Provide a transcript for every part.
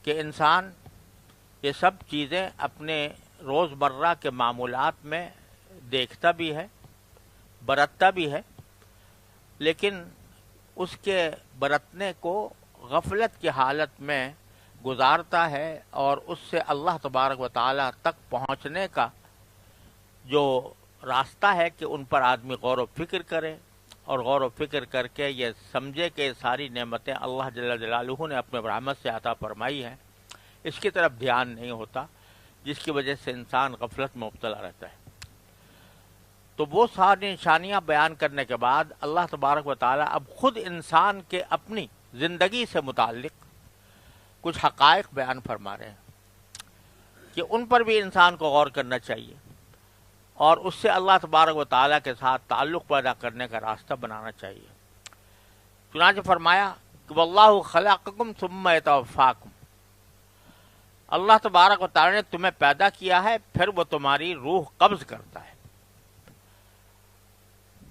کہ انسان یہ سب چیزیں اپنے روزمرہ کے معمولات میں دیکھتا بھی ہے، برتتا بھی ہے، لیکن اس کے برتنے کو غفلت کی حالت میں گزارتا ہے، اور اس سے اللہ تبارک و تعالیٰ تک پہنچنے کا جو راستہ ہے کہ ان پر آدمی غور و فکر کرے، اور غور و فکر کر کے یہ سمجھے کہ ساری نعمتیں اللہ جل جلالہ نے اپنے رحمت سے عطا فرمائی ہیں، اس کی طرف دھیان نہیں ہوتا، جس کی وجہ سے انسان غفلت میں مبتلا رہتا ہے۔ تو وہ ساری نشانیاں بیان کرنے کے بعد اللہ تبارک و تعالیٰ اب خود انسان کے اپنی زندگی سے متعلق کچھ حقائق بیان فرما رہے ہیں کہ ان پر بھی انسان کو غور کرنا چاہیے، اور اس سے اللہ تبارک و تعالیٰ کے ساتھ تعلق پیدا کرنے کا راستہ بنانا چاہیے۔ چنانچہ فرمایا کہ واللہ خلقکم ثم یتوفاکم، اللہ تبارک و تعالیٰ نے تمہیں پیدا کیا ہے، پھر وہ تمہاری روح قبض کرتا ہے۔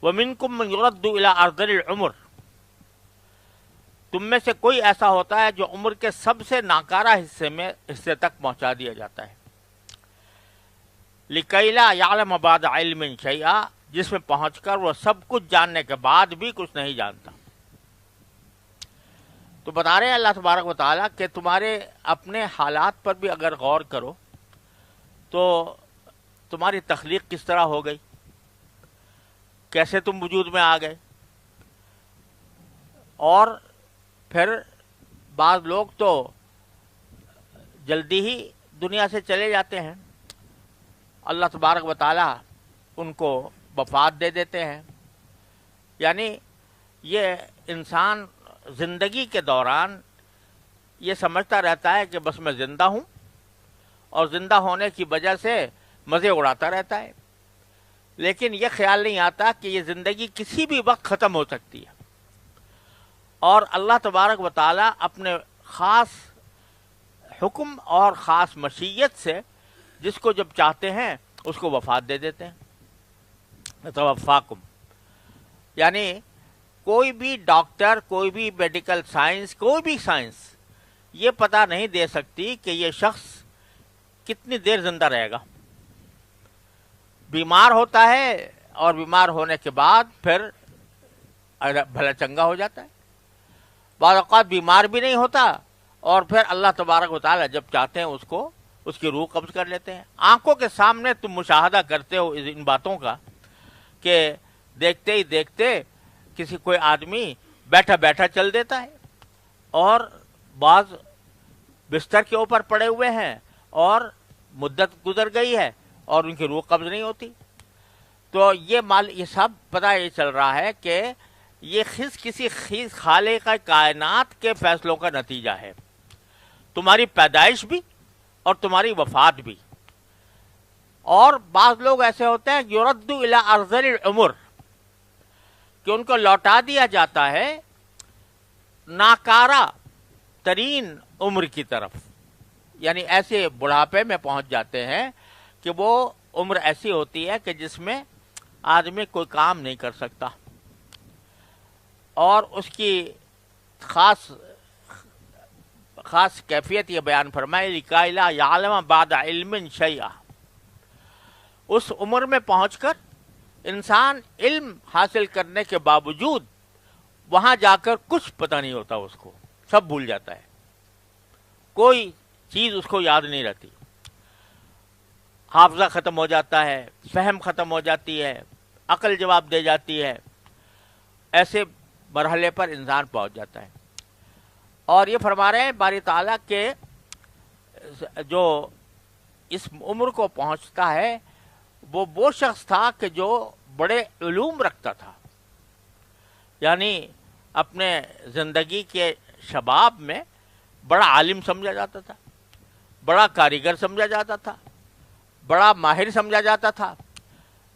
وَمِنْكُمْ مَنْ يُرَدُّ إِلَىٰ أَرْذَلِ الْعُمُرِ، تم میں سے کوئی ایسا ہوتا ہے جو عمر کے سب سے ناکارہ حصے تک پہنچا دیا جاتا ہے، لِكَيْ لَا يَعْلَمَ بَعْدَ عِلْمٍ شَيْئًا، جس میں پہنچ کر وہ سب کچھ جاننے کے بعد بھی کچھ نہیں جانتا۔ تو بتا رہے ہیں اللہ تبارک و تعالیٰ کہ تمہارے اپنے حالات پر بھی اگر غور کرو تو تمہاری تخلیق کس طرح ہو گئی، کیسے تم وجود میں آ گئے، اور پھر بعض لوگ تو جلدی ہی دنیا سے چلے جاتے ہیں، اللہ تبارک و تعالیٰ ان کو وفات دے دیتے ہیں۔ یعنی یہ انسان زندگی کے دوران یہ سمجھتا رہتا ہے کہ بس میں زندہ ہوں، اور زندہ ہونے کی وجہ سے مزے اڑاتا رہتا ہے، لیکن یہ خیال نہیں آتا کہ یہ زندگی کسی بھی وقت ختم ہو سکتی ہے، اور اللہ تبارک و تعالیٰ اپنے خاص حکم اور خاص مشیت سے جس کو جب چاہتے ہیں اس کو وفات دے دیتے ہیں۔ توفاکم یعنی کوئی بھی ڈاکٹر، کوئی بھی میڈیکل سائنس، کوئی بھی سائنس یہ پتہ نہیں دے سکتی کہ یہ شخص کتنی دیر زندہ رہے گا۔ بیمار ہوتا ہے، اور بیمار ہونے کے بعد پھر بھلا چنگا ہو جاتا ہے، بعض اوقات بیمار بھی نہیں ہوتا، اور پھر اللہ تبارک و تعالیٰ جب چاہتے ہیں اس کی روح قبض کر لیتے ہیں۔ آنکھوں کے سامنے تم مشاہدہ کرتے ہو ان باتوں کا کہ دیکھتے ہی دیکھتے کوئی آدمی بیٹھا بیٹھا چل دیتا ہے، اور بعض بستر کے اوپر پڑے ہوئے ہیں اور مدت گزر گئی ہے اور ان کی روح قبض نہیں ہوتی۔ تو یہ سب پتہ یہ چل رہا ہے کہ یہ کسی خالق کائنات کے فیصلوں کا نتیجہ ہے، تمہاری پیدائش بھی اور تمہاری وفات بھی۔ اور بعض لوگ ایسے ہوتے ہیں یرد الی ارذل العمر، کہ ان کو لوٹا دیا جاتا ہے ناکارہ ترین عمر کی طرف، یعنی ایسے بڑھاپے میں پہنچ جاتے ہیں کہ وہ عمر ایسی ہوتی ہے کہ جس میں آدمی کوئی کام نہیں کر سکتا، اور اس کی خاص کیفیت یہ بیان فرمائی لِكَيْ لَا يَعْلَمَ بَعْدَ عِلْمٍ شَيْئًا، اس عمر میں پہنچ کر انسان علم حاصل کرنے کے باوجود وہاں جا کر کچھ پتہ نہیں ہوتا، اس کو سب بھول جاتا ہے، کوئی چیز اس کو یاد نہیں رہتی، حافظہ ختم ہو جاتا ہے، فہم ختم ہو جاتی ہے، عقل جواب دے جاتی ہے، ایسے مرحلے پر انسان پہنچ جاتا ہے۔ اور یہ فرما رہے ہیں باری تعالیٰ کہ جو اس عمر کو پہنچتا ہے وہ شخص تھا کہ جو بڑے علوم رکھتا تھا، یعنی اپنے زندگی کے شباب میں بڑا عالم سمجھا جاتا تھا، بڑا کاریگر سمجھا جاتا تھا، بڑا ماہر سمجھا جاتا تھا،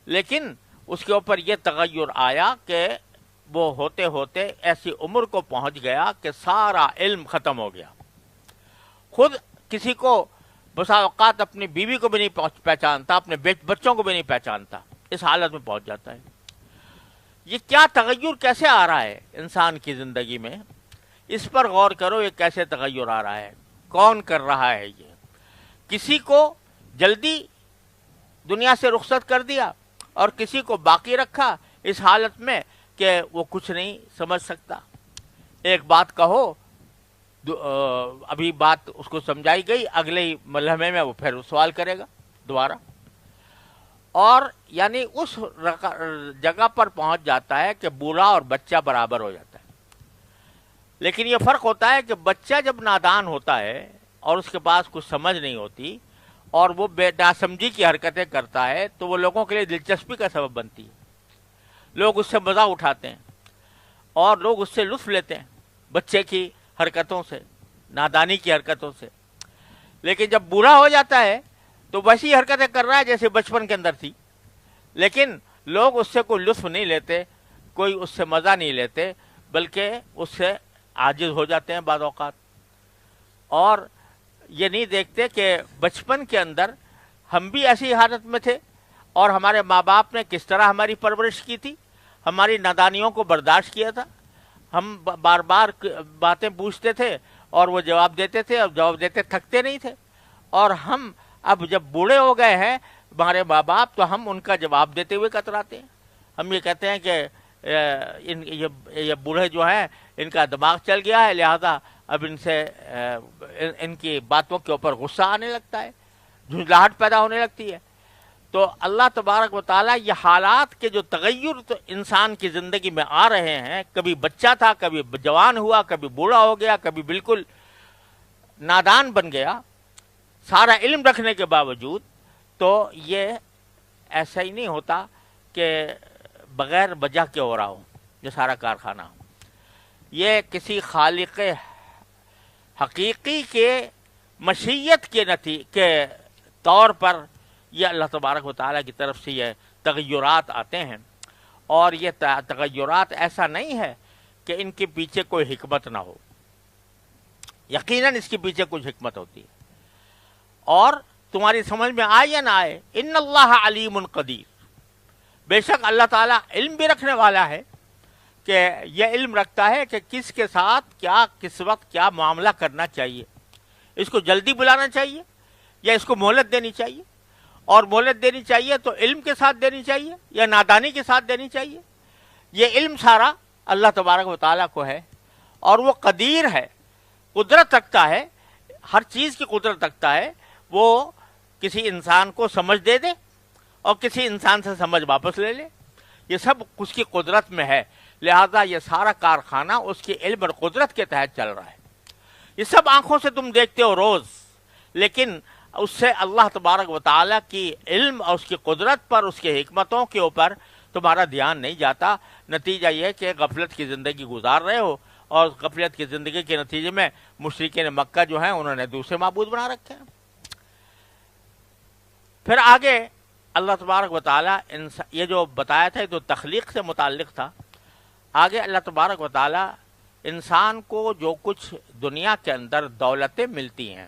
لیکن اس کے اوپر یہ تغیر آیا کہ وہ ہوتے ہوتے ایسی عمر کو پہنچ گیا کہ سارا علم ختم ہو گیا، خود کسی کو بسا اوقات اپنی بیوی کو بھی نہیں پہچانتا، اپنے بچوں کو بھی نہیں پہچانتا، اس حالت میں پہنچ جاتا ہے۔ یہ کیا تغیر کیسے آ رہا ہے انسان کی زندگی میں، اس پر غور کرو، یہ کیسے تغیر آ رہا ہے۔ کون کر رہا ہے یہ؟ کسی کو جلدی دنیا سے رخصت کر دیا اور کسی کو باقی رکھا اس حالت میں کہ وہ کچھ نہیں سمجھ سکتا. ایک بات کہو، ابھی بات اس کو سمجھائی گئی، اگلے ہی ملحمے میں وہ پھر سوال کرے گا دوبارہ، اور یعنی اس جگہ پر پہنچ جاتا ہے کہ بوڑھا اور بچہ برابر ہو جاتا ہے. لیکن یہ فرق ہوتا ہے کہ بچہ جب نادان ہوتا ہے اور اس کے پاس کچھ سمجھ نہیں ہوتی اور وہ بے ناسمجھی کی حرکتیں کرتا ہے تو وہ لوگوں کے لیے دلچسپی کا سبب بنتی ہے. لوگ اس سے مزہ اٹھاتے ہیں اور لوگ اس سے لطف لیتے ہیں، بچے کی حرکتوں سے، نادانی کی حرکتوں سے. لیکن جب بوڑھا ہو جاتا ہے تو ویسی حرکتیں کر رہا ہے جیسے بچپن کے اندر تھی، لیکن لوگ اس سے کوئی لطف نہیں لیتے، کوئی اس سے مزہ نہیں لیتے، بلکہ اس سے عاجز ہو جاتے ہیں بعض اوقات. اور یہ نہیں دیکھتے کہ بچپن کے اندر ہم بھی ایسی حالت میں تھے اور ہمارے ماں باپ نے کس طرح ہماری پرورش کی تھی، ہماری نادانیوں کو برداشت کیا تھا. ہم بار بار باتیں پوچھتے تھے اور وہ جواب دیتے تھے، اور جواب دیتے تھکتے نہیں تھے. اور ہم اب جب بوڑھے ہو گئے ہیں ہمارے ماں باپ، تو ہم ان کا جواب دیتے ہوئے کتراتے ہیں. ہم یہ کہتے ہیں کہ یہ بوڑھے جو ہیں ان کا دماغ چل گیا ہے، لہذا اب ان سے ان کی باتوں کے اوپر غصہ آنے لگتا ہے، جھنجھلاہٹ پیدا ہونے لگتی ہے. تو اللہ تبارک و تعالیٰ یہ حالات کے جو تغیر تو انسان کی زندگی میں آ رہے ہیں، کبھی بچہ تھا، کبھی جوان ہوا، کبھی بوڑھا ہو گیا، کبھی بالکل نادان بن گیا، سارا علم رکھنے کے باوجود، تو یہ ایسا ہی نہیں ہوتا کہ بغیر وجہ کے ہو رہا ہو یہ سارا کارخانہ. یہ کسی خالق حقیقی کے مشیت کے طور پر یہ اللہ تبارک و تعالیٰ کی طرف سے یہ تغیرات آتے ہیں. اور یہ تغیرات ایسا نہیں ہے کہ ان کے پیچھے کوئی حکمت نہ ہو، یقیناً اس کے پیچھے کچھ حکمت ہوتی ہے. اور تمہاری سمجھ میں آئے یا نہ آئے، ان اللہ علیم قدیر، بے شک اللہ تعالیٰ علم بھی رکھنے والا ہے، کہ یہ علم رکھتا ہے کہ کس کے ساتھ کیا، کس وقت کیا معاملہ کرنا چاہیے. اس کو جلدی بلانا چاہیے یا اس کو مہلت دینی چاہیے، اور مہلت دینی چاہیے تو علم کے ساتھ دینی چاہیے یا نادانی کے ساتھ دینی چاہیے. یہ علم سارا اللہ تبارک و تعالیٰ کو ہے، اور وہ قدیر ہے، قدرت رکھتا ہے، ہر چیز کی قدرت رکھتا ہے. وہ کسی انسان کو سمجھ دے دے اور کسی انسان سے سمجھ واپس لے لے، یہ سب اس کی قدرت میں ہے. لہذا یہ سارا کارخانہ اس کی علم اور قدرت کے تحت چل رہا ہے. یہ سب آنکھوں سے تم دیکھتے ہو روز، لیکن اس سے اللہ تبارک و تعالیٰ کی علم اور اس کی قدرت پر، اس کی حکمتوں کے اوپر تمہارا دھیان نہیں جاتا. نتیجہ یہ کہ غفلت کی زندگی گزار رہے ہو، اور غفلت کی زندگی کے نتیجے میں مشرکین مکہ جو ہیں انہوں نے دوسرے معبود بنا رکھے ہیں. پھر آگے اللہ تبارک و تعالیٰ یہ جو بتایا تھا یہ تو تخلیق سے متعلق تھا. آگے اللہ تبارک و تعالیٰ انسان کو جو کچھ دنیا کے اندر دولتیں ملتی ہیں،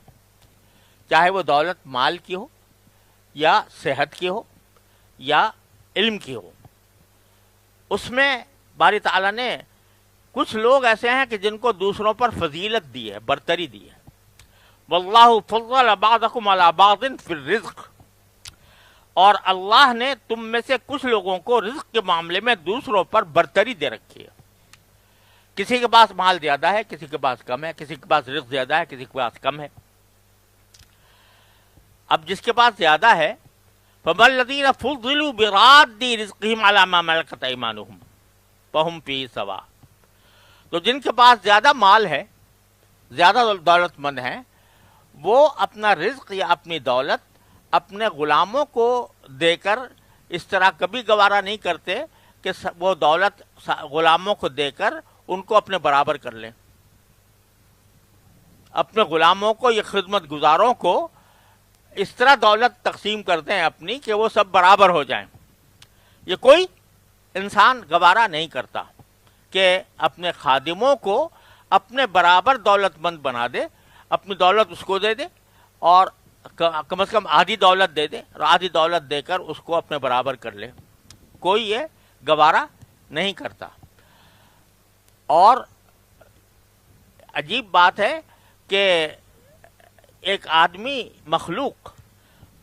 چاہے وہ دولت مال کی ہو یا صحت کی ہو یا علم کی ہو، اس میں باری تعالیٰ نے کچھ لوگ ایسے ہیں کہ جن کو دوسروں پر فضیلت دی ہے، برتری دی ہے. واللہ فضل بعضکم علی بعض فی الرزق، اور اللہ نے تم میں سے کچھ لوگوں کو رزق کے معاملے میں دوسروں پر برتری دے رکھی ہے. کسی کے پاس مال زیادہ ہے، کسی کے پاس کم ہے، کسی کے پاس رزق زیادہ ہے، کسی کے پاس کم ہے. اب جس کے پاس زیادہ ہے، فَمَا الَّذِينَ فُضِّلُوا بِرَادِّ رِزْقِهِمْ عَلَىٰ مَا مَلَكَتْ أَيْمَانُهُمْ فَهُمْ فِيهِ سَوَاءٌ، تو جن کے پاس زیادہ مال ہے، زیادہ دولت مند ہیں، وہ اپنا رزق یا اپنی دولت اپنے غلاموں کو دے کر اس طرح کبھی گوارا نہیں کرتے کہ وہ دولت غلاموں کو دے کر ان کو اپنے برابر کر لیں. اپنے غلاموں کو یا خدمت گزاروں کو اس طرح دولت تقسیم کرتے ہیں اپنی کہ وہ سب برابر ہو جائیں. یہ کوئی انسان گوارا نہیں کرتا کہ اپنے خادموں کو اپنے برابر دولت مند بنا دے، اپنی دولت اس کو دے دے، اور کم از کم آدھی دولت دے دے، اور آدھی دولت دے کر اس کو اپنے برابر کر لے. کوئی یہ گوارا نہیں کرتا. اور عجیب بات ہے کہ ایک آدمی مخلوق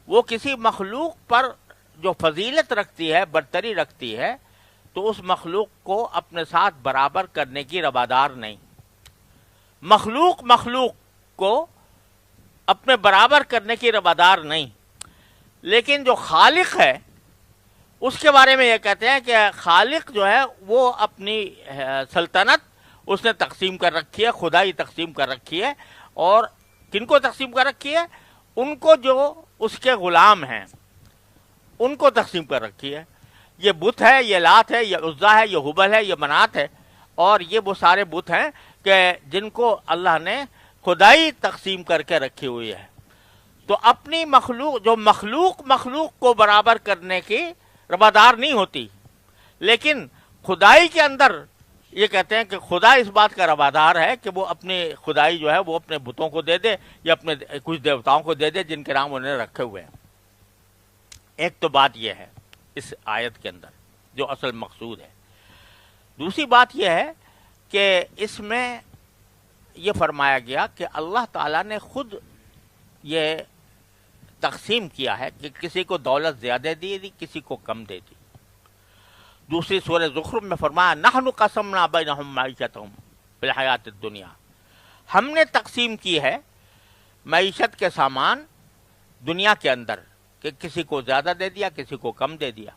وہ کسی مخلوق پر جو فضیلت رکھتی ہے، برتری رکھتی ہے، تو اس مخلوق کو اپنے ساتھ برابر کرنے کی روادار نہیں. مخلوق کو اپنے برابر کرنے کی روادار نہیں. لیکن جو خالق ہے اس کے بارے میں یہ کہتے ہیں کہ خالق جو ہے وہ اپنی سلطنت اس نے تقسیم کر رکھی ہے، خدائی تقسیم کر رکھی ہے. اور کن کو تقسیم کر رکھی ہے؟ ان کو جو اس کے غلام ہیں ان کو تقسیم کر رکھی ہے. یہ بت ہے، یہ لات ہے، یہ عزا ہے، یہ حبل ہے، یہ منات ہے، اور یہ وہ سارے بت ہیں کہ جن کو اللہ نے خدائی تقسیم کر کے رکھی ہوئی ہے. تو اپنی مخلوق کو برابر کرنے کی روادار نہیں ہوتی. لیکن خدائی کے اندر یہ کہتے ہیں کہ خدا اس بات کا روادار ہے کہ وہ اپنی خدائی جو ہے وہ اپنے بتوں کو دے دے یا اپنے کچھ دیوتاؤں کو دے دے جن کے نام انہوں نے رکھے ہوئے ہیں. ایک تو بات یہ ہے اس آیت کے اندر جو اصل مقصود ہے. دوسری بات یہ ہے کہ اس میں یہ فرمایا گیا کہ اللہ تعالیٰ نے خود یہ تقسیم کیا ہے کہ کسی کو دولت زیادہ دی، کسی کو کم دے دی. دوسری سورہ زخرف میں فرمایا نحن قسمنا بینہم معیشتہم فی الحیات الدنیا، ہم نے تقسیم کی ہے معیشت کے سامان دنیا کے اندر کہ کسی کو زیادہ دے دیا، کسی کو کم دے دیا.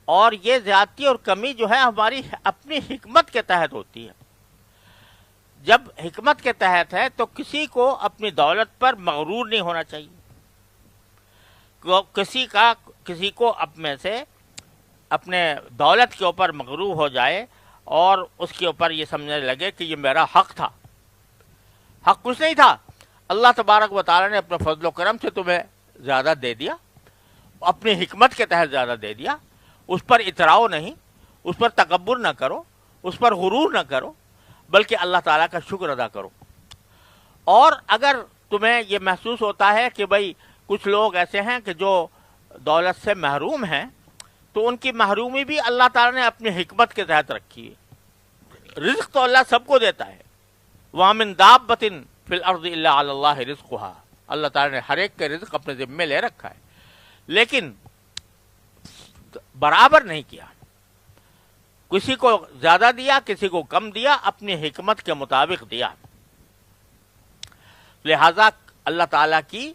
اور یہ زیادتی اور کمی جو ہے ہماری اپنی حکمت کے تحت ہوتی ہے. جب حکمت کے تحت ہے تو کسی کو اپنی دولت پر مغرور نہیں ہونا چاہیے. کسی کو اپنے سے اپنے دولت کے اوپر مغرور ہو جائے اور اس کے اوپر یہ سمجھنے لگے کہ یہ میرا حق تھا. حق کچھ نہیں تھا. اللہ تبارک و تعالیٰ نے اپنے فضل و کرم سے تمہیں زیادہ دے دیا، اپنی حکمت کے تحت زیادہ دے دیا. اس پر اتراؤ نہیں، اس پر تکبر نہ کرو، اس پر غرور نہ کرو، بلکہ اللہ تعالیٰ کا شکر ادا کرو. اور اگر تمہیں یہ محسوس ہوتا ہے کہ بھئی کچھ لوگ ایسے ہیں کہ جو دولت سے محروم ہیں، تو ان کی محرومی بھی اللہ تعالیٰ نے اپنی حکمت کے تحت رکھی ہے. رزق تو اللہ سب کو دیتا ہے. وَمِن دَابَّةٍ فِي الْأَرْضِ إِلَّا عَلَى اللَّهِ رِزْقُهَا، اللہ تعالیٰ نے ہر ایک کے رزق اپنے ذمے لے رکھا ہے، لیکن برابر نہیں کیا. کسی کو زیادہ دیا، کسی کو کم دیا، اپنی حکمت کے مطابق دیا. لہذا اللہ تعالیٰ کی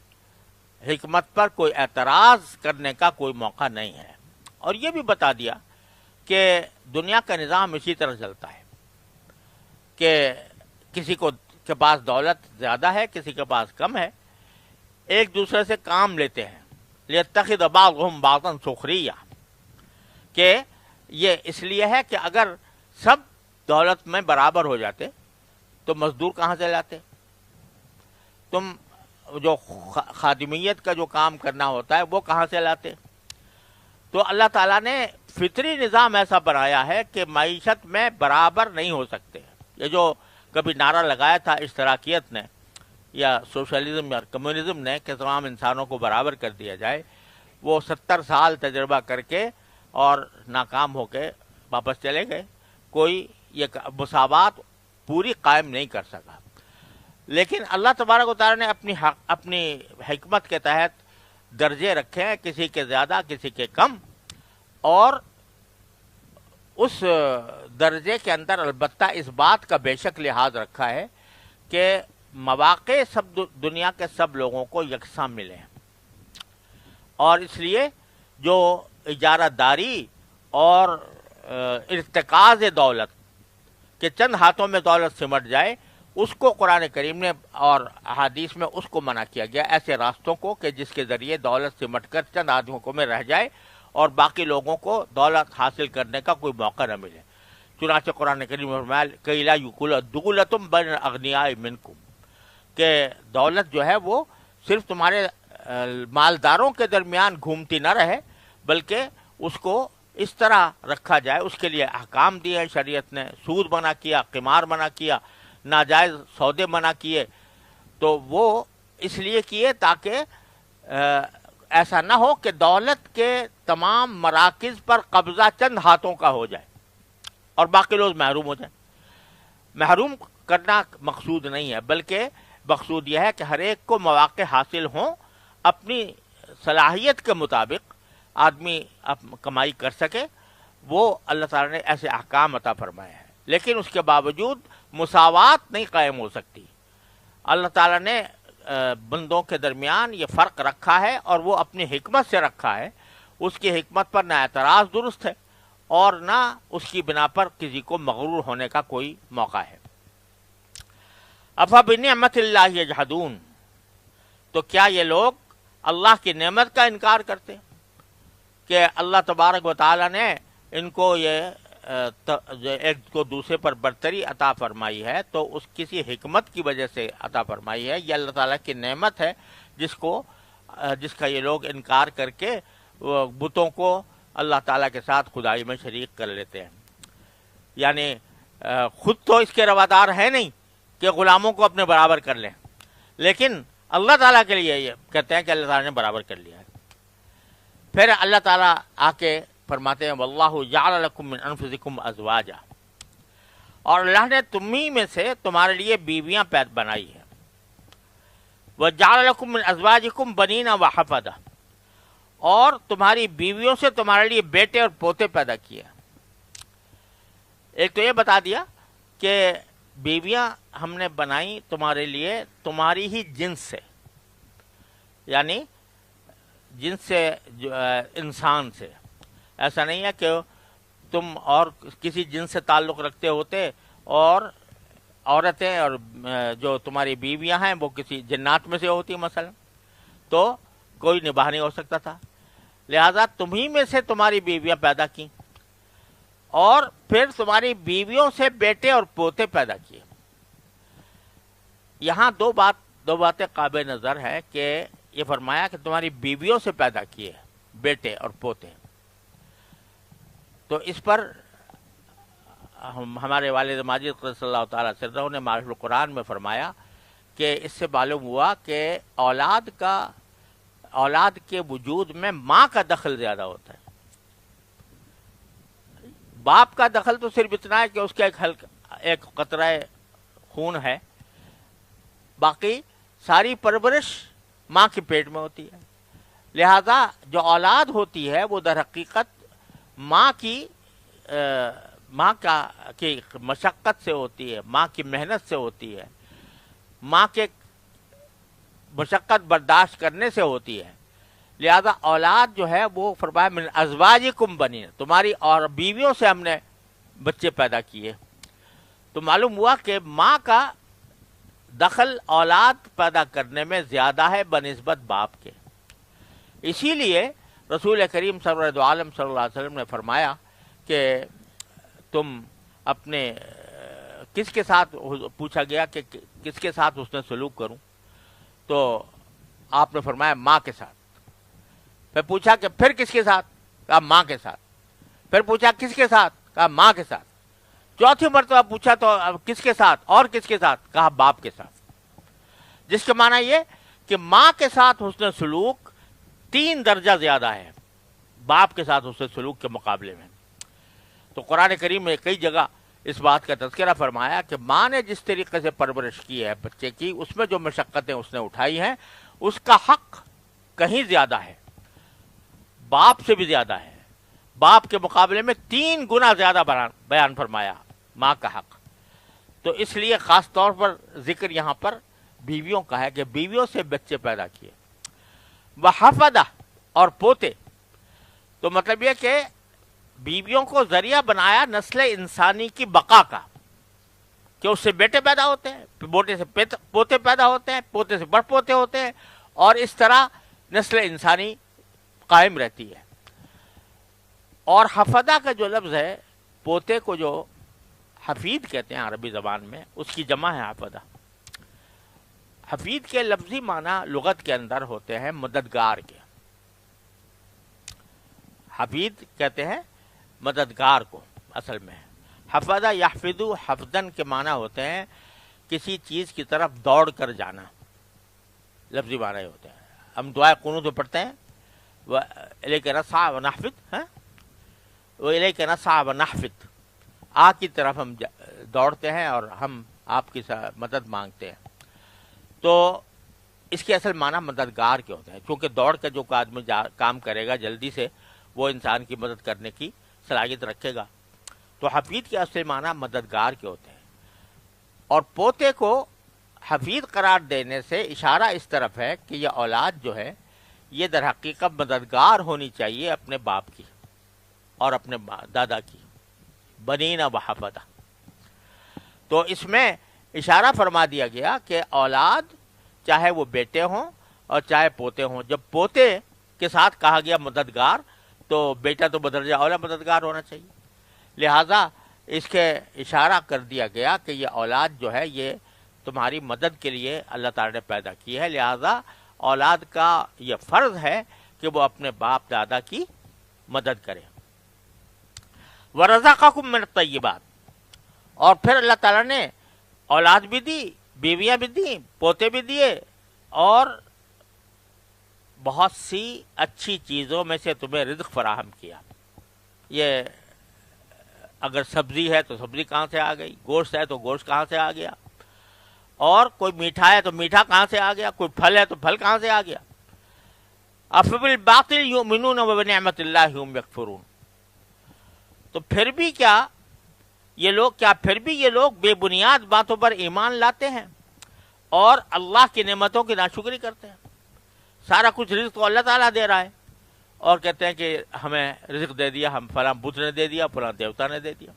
حکمت پر کوئی اعتراض کرنے کا کوئی موقع نہیں ہے. اور یہ بھی بتا دیا کہ دنیا کا نظام اسی طرح چلتا ہے کہ کسی کو کے پاس دولت زیادہ ہے، کسی کے پاس کم ہے، ایک دوسرے سے کام لیتے ہیں. لِيَتَّخِذَ بَعْضُهُمْ بَعْضًا سُخْرِيًّا، کہ یہ اس لیے ہے کہ اگر سب دولت میں برابر ہو جاتے تو مزدور کہاں سے لاتے؟ تم جو خادمیت کا جو کام کرنا ہوتا ہے وہ کہاں سے لاتے؟ تو اللہ تعالیٰ نے فطری نظام ایسا بنایا ہے کہ معیشت میں برابر نہیں ہو سکتے. یہ جو کبھی نعرہ لگایا تھا اشتراکیت نے یا سوشلزم یا کمیونزم نے کہ تمام انسانوں کو برابر کر دیا جائے، وہ 70 سال تجربہ کر کے اور ناکام ہو کے واپس چلے گئے. کوئی یہ مساوات پوری قائم نہیں کر سکا. لیکن اللہ تبارک و تعالیٰ نے اپنی حکمت کے تحت درجے رکھے ہیں، کسی کے زیادہ کسی کے کم. اور اس درجے کے اندر البتہ اس بات کا بے شک لحاظ رکھا ہے کہ مواقع سب دنیا کے سب لوگوں کو یکساں ملے ہیں. اور اس لیے جو اجارہ داری اور ارتکاز دولت کہ چند ہاتھوں میں دولت سمٹ جائے، اس کو قرآن کریم نے اور احادیث میں اس کو منع کیا گیا، ایسے راستوں کو کہ جس کے ذریعے دولت سمٹ کر چند آدمیوں میں رہ جائے اور باقی لوگوں کو دولت حاصل کرنے کا کوئی موقع نہ ملے. چنانچہ قرآن کریم میں فرمایا کہ لا یکول دغلۃ بین الاغنیاء منکم، کہ دولت جو ہے وہ صرف تمہارے مالداروں کے درمیان گھومتی نہ رہے، بلکہ اس کو اس طرح رکھا جائے. اس کے لیے احکام دیے شریعت نے. سود منع کیا، قمار منع کیا، ناجائز سودے منع کیے. تو وہ اس لیے کیے تاکہ ایسا نہ ہو کہ دولت کے تمام مراکز پر قبضہ چند ہاتھوں کا ہو جائے اور باقی لوگ محروم ہو جائیں. محروم کرنا مقصود نہیں ہے، بلکہ مقصود یہ ہے کہ ہر ایک کو مواقع حاصل ہوں، اپنی صلاحیت کے مطابق آدمی کمائی کر سکے، وہ اللہ تعالیٰ نے ایسے احکام عطا فرمائے ہیں۔ لیکن اس کے باوجود مساوات نہیں قائم ہو سکتی۔ اللہ تعالیٰ نے بندوں کے درمیان یہ فرق رکھا ہے، اور وہ اپنی حکمت سے رکھا ہے۔ اس کی حکمت پر نہ اعتراض درست ہے اور نہ اس کی بنا پر کسی کو مغرور ہونے کا کوئی موقع ہے۔ افبنعمت اللہ یجحدون، تو کیا یہ لوگ اللہ کی نعمت کا انکار کرتے ہیں کہ اللہ تبارک و تعالیٰ نے ان کو یہ ایک کو دوسرے پر برتری عطا فرمائی ہے، تو اس کسی حکمت کی وجہ سے عطا فرمائی ہے۔ یہ اللہ تعالیٰ کی نعمت ہے جس کا یہ لوگ انکار کر کے بتوں کو اللہ تعالیٰ کے ساتھ خدائی میں شریک کر لیتے ہیں۔ یعنی خود تو اس کے روادار ہیں نہیں کہ غلاموں کو اپنے برابر کر لیں، لیکن اللہ تعالیٰ کے لیے یہ کہتے ہیں کہ اللہ تعالیٰ نے برابر کر لیا ہے۔ پھر اللہ تعالیٰ آ کے فرماتے ہیں واللہ جعل لکم من انفسکم ازواجا، اور اللہ نے تمہیں میں سے تمہارے لیے بیویاں بنائی ہیں۔ وجعل لکم من ازواجکم بنین وحفدہ، اور تمہاری بیویوں سے تمہارے لیے بیٹے اور پوتے پیدا کیے۔ ایک تو یہ بتا دیا کہ بیویاں ہم نے بنائی تمہارے لیے تمہاری ہی جنس سے، یعنی جنس سے انسان سے۔ ایسا نہیں ہے کہ تم اور کسی جنس سے تعلق رکھتے ہوتے اور عورتیں اور جو تمہاری بیویاں ہیں وہ کسی جنات میں سے ہوتی مثلا، تو کوئی نباہ نہیں ہو سکتا تھا۔ لہذا تمہیں میں سے تمہاری بیویاں پیدا کی، اور پھر تمہاری بیویوں سے بیٹے اور پوتے پیدا کیے۔ یہاں دو باتیں قابل نظر ہے کہ یہ فرمایا کہ تمہاری بیویوں سے پیدا کیے بیٹے اور پوتے، تو اس پر ہمارے والد ماجد صلی اللہ تعالیٰ عنہ نے معرف القرآن میں فرمایا کہ اس سے معلوم ہوا کہ اولاد کے وجود میں ماں کا دخل زیادہ ہوتا ہے۔ باپ کا دخل تو صرف اتنا ہے کہ اس کا ایک قطرہ خون ہے، باقی ساری پرورش ماں کے پیٹ میں ہوتی ہے۔ لہذا جو اولاد ہوتی ہے وہ در حقیقت ماں کی مشقت سے ہوتی ہے، ماں کی محنت سے ہوتی ہے، ماں کے مشقت برداشت کرنے سے ہوتی ہے۔ لہذا اولاد جو ہے وہ فرمایا من ازواجکم بنین، تمہاری اور بیویوں سے ہم نے بچے پیدا کیے۔ تو معلوم ہوا کہ ماں کا دخل اولاد پیدا کرنے میں زیادہ ہے بنسبت باپ کے۔ اسی لیے رسول کریم سرور عالم صلی اللہ علیہ وسلم نے فرمایا کہ تم اپنے کس کے ساتھ، پوچھا گیا کہ کس کے ساتھ اس نے سلوک کروں، تو آپ نے فرمایا ماں کے ساتھ۔ پھر پوچھا کہ پھر کس کے ساتھ، کہا ماں کے ساتھ۔ پھر پوچھا کس کے ساتھ، کہا ماں کے ساتھ۔ چوتھی مرتبہ پوچھا تو کس کے ساتھ، اور کس کے ساتھ، کہا باپ کے ساتھ۔ جس کے معنی یہ کہ ماں کے ساتھ حسن سلوک 3 درجہ زیادہ ہے باپ کے ساتھ حسن سلوک کے مقابلے میں۔ تو قرآن کریم میں کئی جگہ اس بات کا تذکرہ فرمایا کہ ماں نے جس طریقے سے پرورش کی ہے بچے کی، اس میں جو مشقتیں اس نے اٹھائی ہیں اس کا حق کہیں زیادہ ہے، باپ سے بھی زیادہ ہے۔ باپ کے مقابلے میں 3 گنا زیادہ بیان فرمایا ماں کا حق۔ تو اس لیے خاص طور پر ذکر یہاں پر بیویوں کا ہے کہ بیویوں سے بچے پیدا کیے۔ وحفدہ، اور پوتے، تو مطلب یہ کہ بیویوں کو ذریعہ بنایا نسل انسانی کی بقا کا، کہ اس سے بیٹے پیدا ہوتے ہیں، بیٹے سے پوتے پیدا ہوتے ہیں، پوتے سے بڑھ پوتے ہوتے ہیں، اور اس طرح نسل انسانی قائم رہتی ہے۔ اور حفدہ کا جو لفظ ہے، پوتے کو جو حفید کہتے ہیں عربی زبان میں، اس کی جمع ہے حفدہ۔ حفید کے لفظی معنی لغت کے اندر ہوتے ہیں مددگار کے۔ حفید کہتے ہیں مددگار کو اصل میں۔ حفدہ یحفظو حفظن کے معنی ہوتے ہیں کسی چیز کی طرف دوڑ کر جانا، لفظی معنی ہوتے ہیں۔ ہم دعائے قنوت میں پڑھتے ہیں وَإِلَيْكَ نَسْعَىٰ وَنَحْفِظْ، وَإِلَيْكَ نَسْعَىٰ وَنَحْفِظْ، آپ کی طرف ہم دوڑتے ہیں اور ہم آپ کی مدد مانگتے ہیں۔ تو اس کے اصل معنی مددگار کے ہوتے ہیں، کیونکہ دوڑ کا جو آدمی کام کرے گا جلدی سے وہ انسان کی مدد کرنے کی صلاحیت رکھے گا، تو حفید کے اصل معنی مددگار کے ہوتے ہیں۔ اور پوتے کو حفید قرار دینے سے اشارہ اس طرف ہے کہ یہ اولاد جو ہے یہ در حقیقت مددگار ہونی چاہیے اپنے باپ کی اور اپنے دادا کی، بنین و حفدہ۔ تو اس میں اشارہ فرما دیا گیا کہ اولاد چاہے وہ بیٹے ہوں اور چاہے پوتے ہوں، جب پوتے کے ساتھ کہا گیا مددگار تو بیٹا تو بدرجہ اولا مددگار ہونا چاہیے، لہذا اس کے اشارہ کر دیا گیا کہ یہ اولاد جو ہے یہ تمہاری مدد کے لیے اللہ تعالی نے پیدا کی ہے، لہذا اولاد کا یہ فرض ہے کہ وہ اپنے باپ دادا کی مدد کرے۔ وَرَزَقَكُم مِّنَ الطَّيِّبَاتِ، اور پھر اللہ تعالیٰ نے اولاد بھی دی، بیویاں بھی دیں، پوتے بھی دیے، اور بہت سی اچھی چیزوں میں سے تمہیں رزق فراہم کیا۔ یہ اگر سبزی ہے تو سبزی کہاں سے آ گئی، گوشت ہے تو گوشت کہاں سے آ گیا، اور کوئی میٹھا ہے تو میٹھا کہاں سے آ گیا، کوئی پھل ہے تو پھل کہاں سے آ گیا۔ أَفَبِالْبَاطِلِ يُؤْمِنُونَ وَبِنِعْمَةِ اللَّهِ هُمْ يَكْفُرُونَ، تو پھر بھی یہ لوگ بے بنیاد باتوں پر ایمان لاتے ہیں اور اللہ کی نعمتوں کی ناشکری کرتے ہیں۔ سارا کچھ رزق تو اللہ تعالیٰ دے رہا ہے، اور کہتے ہیں کہ ہمیں رزق دے دیا، ہم فلاں بت نے دے دیا، فلاں دیوتا نے دے دیا۔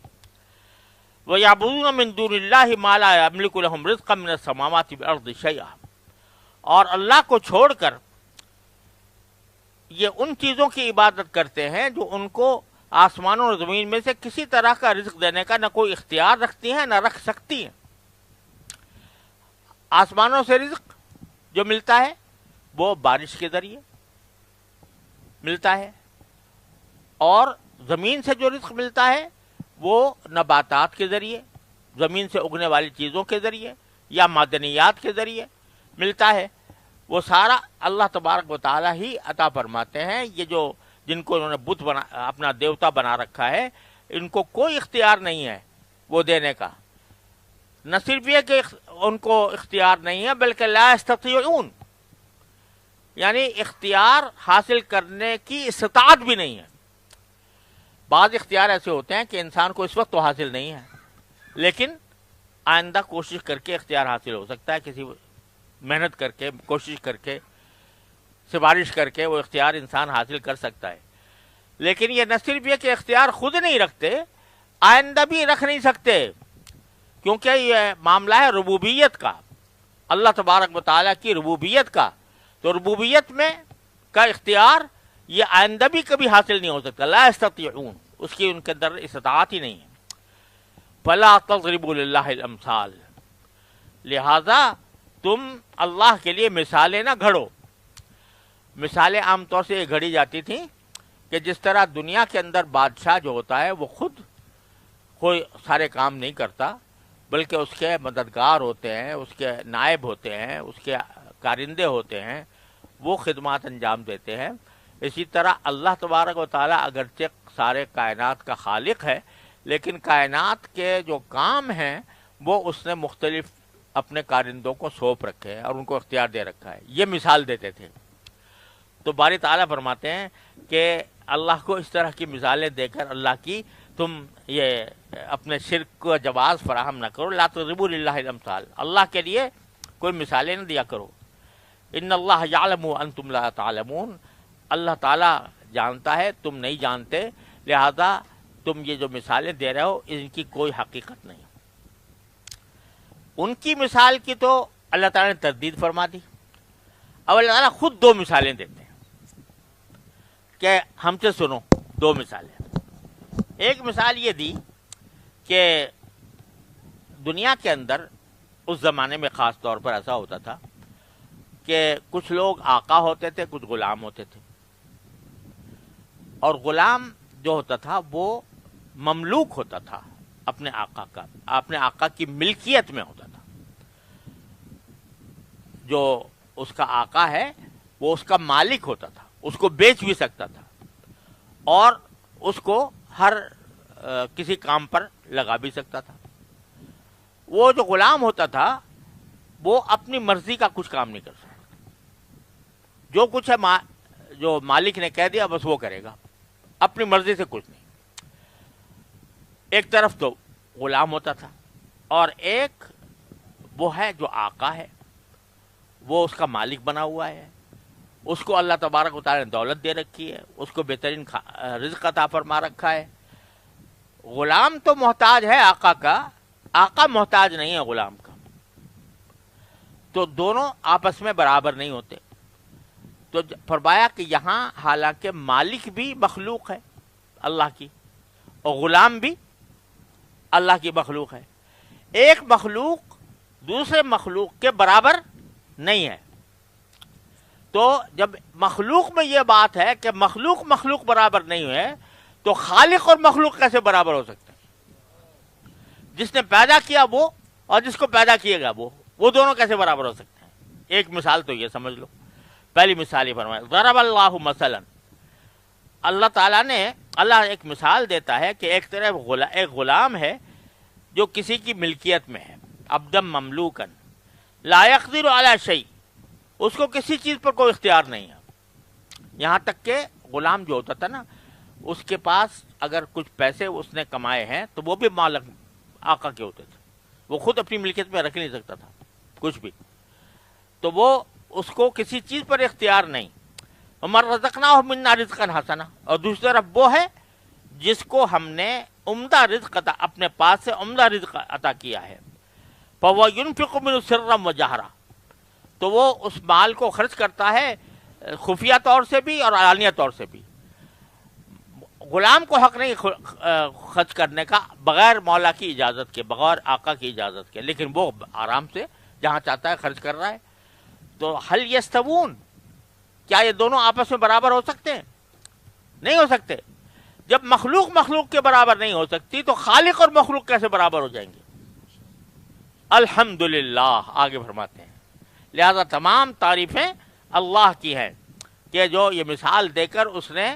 وَيَعْبُدُونَ مِن دُونِ اللَّهِ مَا لَا يَمْلِكُ لَهُمْ رِزْقًا مِنَ السَّمَاوَاتِ وَالْأَرْضِ شَيْئًا، اور اللہ کو چھوڑ کر یہ ان چیزوں کی عبادت کرتے ہیں جو ان کو آسمانوں اور زمین میں سے کسی طرح کا رزق دینے کا نہ کوئی اختیار رکھتی ہیں نہ رکھ سکتی ہیں۔ آسمانوں سے رزق جو ملتا ہے وہ بارش کے ذریعے ملتا ہے، اور زمین سے جو رزق ملتا ہے وہ نباتات کے ذریعے، زمین سے اگنے والی چیزوں کے ذریعے یا معدنیات کے ذریعے ملتا ہے۔ وہ سارا اللہ تبارک و تعالیٰ ہی عطا فرماتے ہیں۔ یہ جو جن کو انہوں نے بت اپنا دیوتا بنا رکھا ہے، ان کو کوئی اختیار نہیں ہے وہ دینے کا، نہ صرف یہ کہ ان کو اختیار نہیں ہے بلکہ لا یستطیعون، یعنی اختیار حاصل کرنے کی استطاعت بھی نہیں ہے۔ بعض اختیار ایسے ہوتے ہیں کہ انسان کو اس وقت تو حاصل نہیں ہے، لیکن آئندہ کوشش کر کے اختیار حاصل ہو سکتا ہے، کسی محنت کر کے، کوشش کر کے، سفارش کر کے وہ اختیار انسان حاصل کر سکتا ہے۔ لیکن یہ نہ صرف یہ کہ اختیار خود نہیں رکھتے، آئندہ بھی رکھ نہیں سکتے، کیونکہ یہ معاملہ ہے ربوبیت کا، اللہ تبارک و تعالیٰ کی ربوبیت کا، تو ربوبیت میں کا اختیار یہ آئندہ بھی کبھی حاصل نہیں ہو سکتا۔ لا یستطیعون، اس کی ان کے اندر استطاعت ہی نہیں ہے۔ فلا تضربوا للہ الامثال، لہذا تم اللہ کے لیے مثالیں نہ گھڑو۔ مثالیں عام طور سے یہ گھڑی جاتی تھیں کہ جس طرح دنیا کے اندر بادشاہ جو ہوتا ہے وہ خود کوئی سارے کام نہیں کرتا، بلکہ اس کے مددگار ہوتے ہیں، اس کے نائب ہوتے ہیں، اس کے کارندے ہوتے ہیں، وہ خدمات انجام دیتے ہیں۔ اسی طرح اللہ تبارک و تعالیٰ اگرچہ سارے کائنات کا خالق ہے، لیکن کائنات کے جو کام ہیں وہ اس نے مختلف اپنے کارندوں کو سونپ رکھے ہیں اور ان کو اختیار دے رکھا ہے۔ یہ مثال دیتے تھے۔ تو باری تعالیٰ فرماتے ہیں کہ اللہ کو اس طرح کی مثالیں دے کر اللہ کی تم یہ اپنے شرک کو جواز فراہم نہ کرو۔ لا تضربوا للہ الامثال، اللہ کے لیے کوئی مثالیں نہ دیا کرو۔ ان اللہ یعلم وانتم لا تعلمون، اللہ تعالیٰ جانتا ہے تم نہیں جانتے، لہذا تم یہ جو مثالیں دے رہے ہو ان کی کوئی حقیقت نہیں۔ ان کی مثال کی تو اللہ تعالیٰ نے تردید فرما دی۔ اب اللہ تعالیٰ خود دو مثالیں دیتے ہیں کہ ہم سے سنو، دو مثالیں۔ ایک مثال یہ دی کہ دنیا کے اندر اس زمانے میں خاص طور پر ایسا ہوتا تھا کہ کچھ لوگ آقا ہوتے تھے، کچھ غلام ہوتے تھے، اور غلام جو ہوتا تھا وہ مملوک ہوتا تھا اپنے آقا کا، اپنے آقا کی ملکیت میں ہوتا تھا۔ جو اس کا آقا ہے وہ اس کا مالک ہوتا تھا، اس کو بیچ بھی سکتا تھا اور اس کو ہر کسی کام پر لگا بھی سکتا تھا۔ وہ جو غلام ہوتا تھا وہ اپنی مرضی کا کچھ کام نہیں کر سکتا. جو کچھ ہے جو مالک نے کہہ دیا بس وہ کرے گا, اپنی مرضی سے کچھ نہیں. ایک طرف تو غلام ہوتا تھا, اور ایک وہ ہے جو آقا ہے, وہ اس کا مالک بنا ہوا ہے, اس کو اللہ تبارک و تعالی نے دولت دے رکھی ہے, اس کو بہترین رزق عطا فرما رکھا ہے. غلام تو محتاج ہے آقا کا, آقا محتاج نہیں ہے غلام کا. تو دونوں آپس میں برابر نہیں ہوتے. تو فرمایا کہ یہاں حالانکہ مالک بھی مخلوق ہے اللہ کی, اور غلام بھی اللہ کی مخلوق ہے, ایک مخلوق دوسرے مخلوق کے برابر نہیں ہے. تو جب مخلوق میں یہ بات ہے کہ مخلوق برابر نہیں ہے, تو خالق اور مخلوق کیسے برابر ہو سکتے ہیں؟ جس نے پیدا کیا وہ اور جس کو پیدا کیے گا وہ دونوں کیسے برابر ہو سکتے ہیں؟ ایک مثال تو یہ سمجھ لو. پہلی مثال یہ فرمایا ضرب اللہ مثلا, اللہ تعالیٰ نے ایک مثال دیتا ہے کہ ایک طرف ایک غلام ہے جو کسی کی ملکیت میں ہے, عبدم مملوکن لا یقدر علی شیء, اس کو کسی چیز پر کوئی اختیار نہیں ہے. یہاں تک کہ غلام جو ہوتا تھا نا, اس کے پاس اگر کچھ پیسے اس نے کمائے ہیں تو وہ بھی مالک آقا کے ہوتے تھے, وہ خود اپنی ملکیت میں رکھ نہیں سکتا تھا کچھ بھی, تو وہ اس کو کسی چیز پر اختیار نہیں. وَمَن رَزَقْنَاهُ مِنَّا رِزْقًا حَسَنًا, اور دوسری طرف وہ ہے جس کو ہم نے عمدہ رزق عطا, اپنے پاس سے عمدہ رزق عطا کیا ہے. فَهُوَ يُنْفِقُ مِنْهُ سِرًّا وَجَهْرًا, تو وہ اس مال کو خرچ کرتا ہے خفیہ طور سے بھی اور علانیہ طور سے بھی. غلام کو حق نہیں خرچ کرنے کا بغیر مولا کی اجازت کے, بغیر آقا کی اجازت کے, لیکن وہ آرام سے جہاں چاہتا ہے خرچ کر رہا ہے. تو هل یستوون, کیا یہ دونوں آپس میں برابر ہو سکتے ہیں؟ نہیں ہو سکتے. جب مخلوق کے برابر نہیں ہو سکتی تو خالق اور مخلوق کیسے برابر ہو جائیں گے؟ الحمدللہ, آگے فرماتے ہیں لہذا تمام تعریفیں اللہ کی ہیں کہ جو یہ مثال دے کر اس نے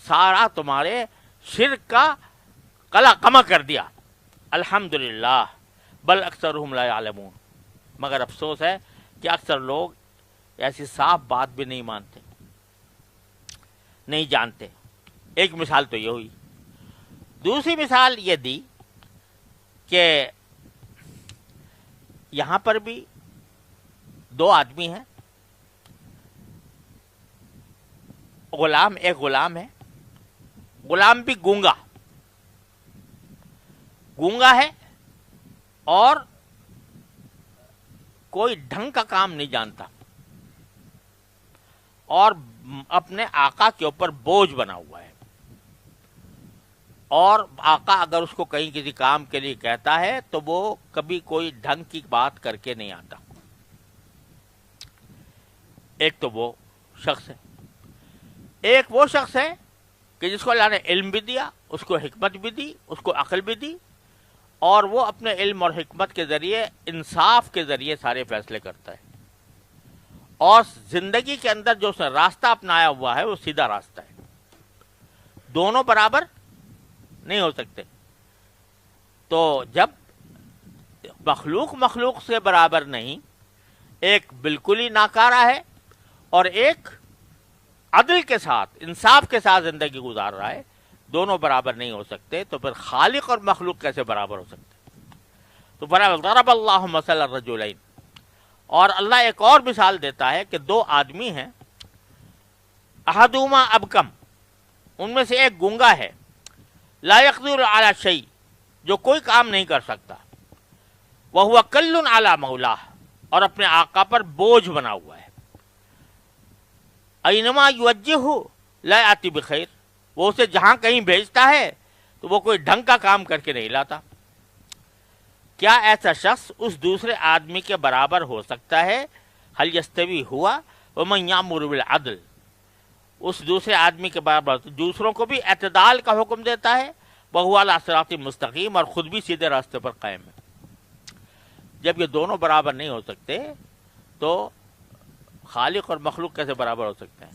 سارا تمہارے شرک کا قلع کما کر دیا. الحمدللہ, بل اکثرہم لا یعلمون, مگر افسوس ہے کہ اکثر لوگ ایسی صاف بات بھی نہیں مانتے, نہیں جانتے. ایک مثال تو یہ ہوئی. دوسری مثال یہ دی کہ یہاں پر بھی دو آدمی ہیں, ایک غلام ہے, غلام بھی گونگا ہے اور کوئی ڈھنگ کا کام نہیں جانتا, اور اپنے آقا کے اوپر بوجھ بنا ہوا ہے. اور آقا اگر اس کو کہیں کسی کام کے لیے کہتا ہے تو وہ کبھی کوئی ڈھنگ کی بات کر کے نہیں آتا. ایک تو وہ شخص ہے. ایک وہ شخص ہے کہ جس کو اللہ نے علم بھی دیا, اس کو حکمت بھی دی, اس کو عقل بھی دی, اور وہ اپنے علم اور حکمت کے ذریعے, انصاف کے ذریعے سارے فیصلے کرتا ہے. اور زندگی کے اندر جو اس نے راستہ اپنایا ہوا ہے وہ سیدھا راستہ ہے. دونوں برابر نہیں ہو سکتے. تو جب مخلوق سے برابر نہیں, ایک بالکل ہی ناکارہ ہے اور ایک عدل کے ساتھ, انصاف کے ساتھ زندگی گزار رہا ہے, دونوں برابر نہیں ہو سکتے. تو پھر خالق اور مخلوق کیسے برابر ہو سکتے؟ تو ضرب اللہ مثلا الرجلین, اور اللہ ایک اور مثال دیتا ہے کہ دو آدمی ہیں, احدہما ابکم, ان میں سے ایک گونگا ہے, لا یقدر علی شیء, جو کوئی کام نہیں کر سکتا, وہو کل علی مولاه, اور اپنے آقا پر بوجھ بنا ہوا ہے. اینما یوجہہ لا یاتی بخیر, وہ اسے جہاں کہیں بھیجتا ہے تو وہ کوئی ڈھنگ کا کام کر کے نہیں لاتا. کیا ایسا شخص اس دوسرے آدمی کے برابر ہو سکتا ہے؟ حل یستوی ہوا ومن یامر بالعدل, اس دوسرے آدمی کے برابر دوسروں کو بھی اعتدال کا حکم دیتا ہے, وہو علی صراط مستقیم, اور خود بھی سیدھے راستے پر قائم ہے. جب یہ دونوں برابر نہیں ہو سکتے تو خالق اور مخلوق کیسے برابر ہو سکتے ہیں؟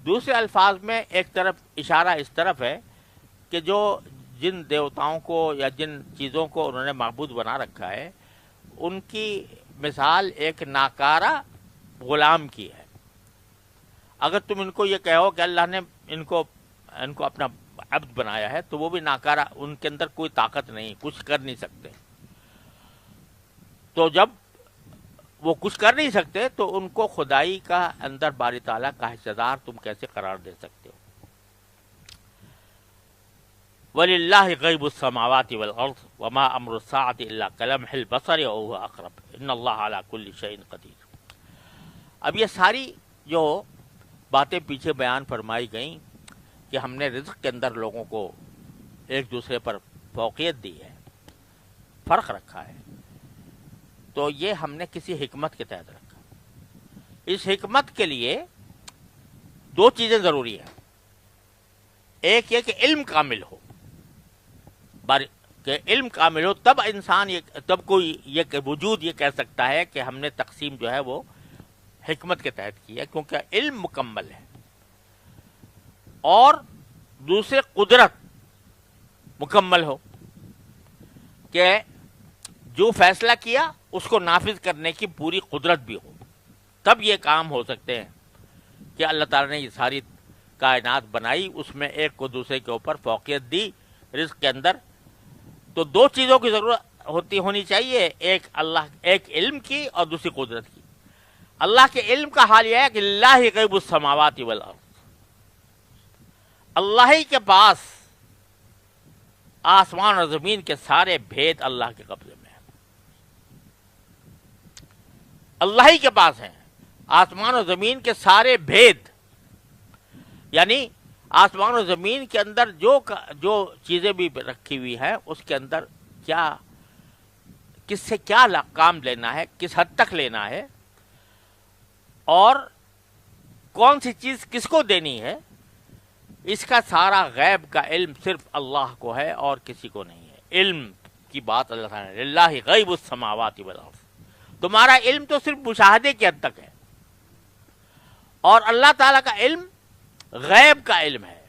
دوسرے الفاظ میں ایک طرف اشارہ اس طرف ہے کہ جو جن دیوتاؤں کو یا جن چیزوں کو انہوں نے معبود بنا رکھا ہے, ان کی مثال ایک ناکارہ غلام کی ہے. اگر تم ان کو یہ کہو کہ اللہ نے ان کو اپنا عبد بنایا ہے تو وہ بھی ناکارہ، ان کے اندر کوئی طاقت نہیں، کچھ کر نہیں سکتے. تو جب وہ کچھ کر نہیں سکتے تو ان کو خدائی کا اندر باری تعالیٰ کا حصہ دار تم کیسے قرار دے سکتے ہو؟ وَلِلَّهِ غَيْبُ السَّمَاوَاتِ وَالْأَرْضِ وَمَا أَمْرُ السَّاعَةِ إِلَّا كَلَمْحِ الْبَصَرِ أَوْ هُوَ أَقْرَبُ إِنَّ اللَّهَ عَلَى كُلِّ شَيْءٍ قَدِيرٌ. اب یہ ساری جو باتیں پیچھے بیان فرمائی گئیں کہ ہم نے رزق کے اندر لوگوں کو ایک دوسرے پر فوقیت دی ہے، فرق رکھا ہے، تو یہ ہم نے کسی حکمت کے تحت رکھا. اس حکمت کے لیے دو چیزیں ضروری ہیں. ایک یہ کہ علم کامل ہو، کہ علم کامل ہو تب انسان تب کوئی یہ وجود یہ کہہ سکتا ہے کہ ہم نے تقسیم جو ہے وہ حکمت کے تحت کی ہے، کیونکہ علم مکمل ہے. اور دوسرے قدرت مکمل ہو کہ جو فیصلہ کیا اس کو نافذ کرنے کی پوری قدرت بھی ہو، تب یہ کام ہو سکتے ہیں کہ اللہ تعالیٰ نے یہ ساری کائنات بنائی، اس میں ایک کو دوسرے کے اوپر فوقیت دی رزق کے اندر. تو دو چیزوں کی ضرورت ہونی چاہیے، ایک علم کی اور دوسری قدرت کی. اللہ کے علم کا حال یہ ہے کہ للہ غیب السماوات والارض، اللہ ہی کے پاس آسمان اور زمین کے سارے بھید اللہ کے قبضے میں ہیں. اللہ ہی کے پاس ہیں آسمان اور زمین کے سارے بھید، یعنی آسمان و زمین کے اندر جو چیزیں بھی رکھی ہوئی ہیں اس کے اندر کس سے کیا کام لینا ہے، کس حد تک لینا ہے، اور کون سی چیز کس کو دینی ہے، اس کا سارا غیب کا علم صرف اللہ کو ہے اور کسی کو نہیں ہے. علم کی بات اللہ تعالیٰ نے للہ غیب السماوات والارض، تمہارا علم تو صرف مشاہدے کی حد تک ہے، اور اللہ تعالیٰ کا علم غیب کا علم ہے